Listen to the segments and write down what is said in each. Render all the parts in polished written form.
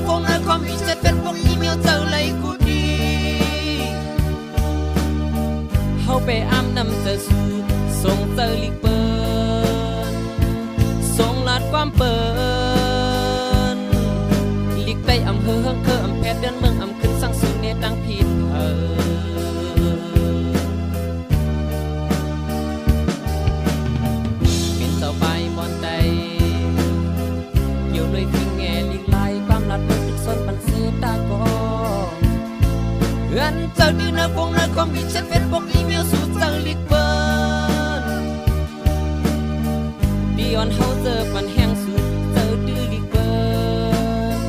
phone nơi com bị chết Facebook email giờ lấy cú đi hậu bề am nằm giờ su sông giờ lịch bơn sông látความเปินlịch tâyอำเภอเฮืองเคออำแพทย์เดินเมืองอำขึ้นสังสุนเนตังผิดเป็นเสาไปบอนใจอยู่ด้วยทิ้งแง่ลิกไล่ความรัดมันติดส้นปันเสียตาก็อันเจอดีนะคงนะคอมมีแชทเฟซบุ๊กอีเมลสู่เจอลิกเบิร์นดีออนเฮาเจอปันแห้งสู่เจอดื้อลิกเบิร์น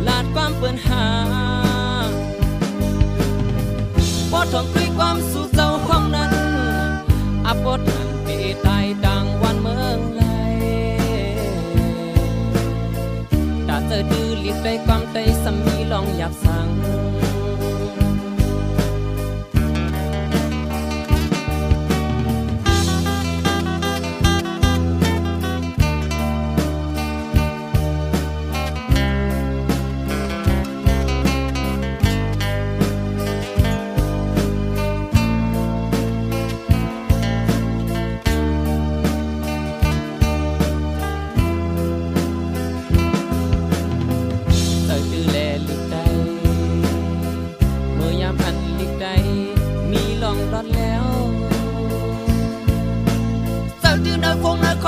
ลาดความเปินหาพอท่องคุยความสู่เจ้าห้องนั้นอัปดเปตายดังวันเมืองไรถ้าเจอดื้อลิกได้ความใจสามีลองอยากสั่ง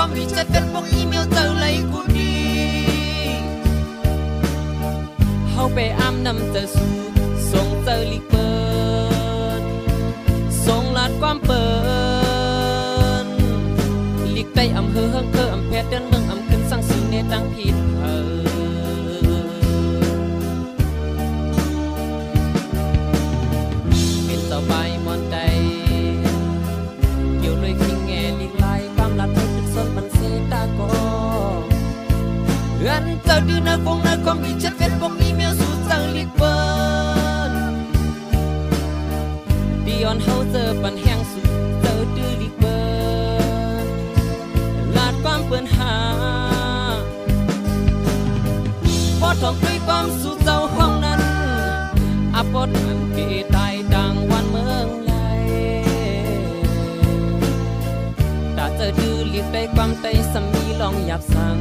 คอมมีแชทเฟซบุ๊กอีเมลเจอเลยกูดีเฮาไปอ้ำนำเจอสู่ส่งเจอลิกเปิดส่งลาดความเปิดลิกใต้อำเภอเฮืองเคออำแพทย์เดินเมืองอำขึ้นสังสุนเนตังผิดเป็นเสาใบมอนใจเกี่ยวเลยทิ้งแง่ลิกไล่ความรัดไม่ติดส้นปันเสียตาก็อันเจอดีนะคงนะคอมมีแชทเฟซบุ๊กอีเมลสู่เจอลิกเบิร์นดีออนเฮาเจอปันแห้งสู่เจอดื้อลิกเบิร์นลาดความเปินหาพอท่องคุยความสู่เจ้าห้องนั้นอัปดอันเกตายดังวันเมืองไรถ้าเจอดื้อลิกได้ความใจสามีลองอยากสั่ง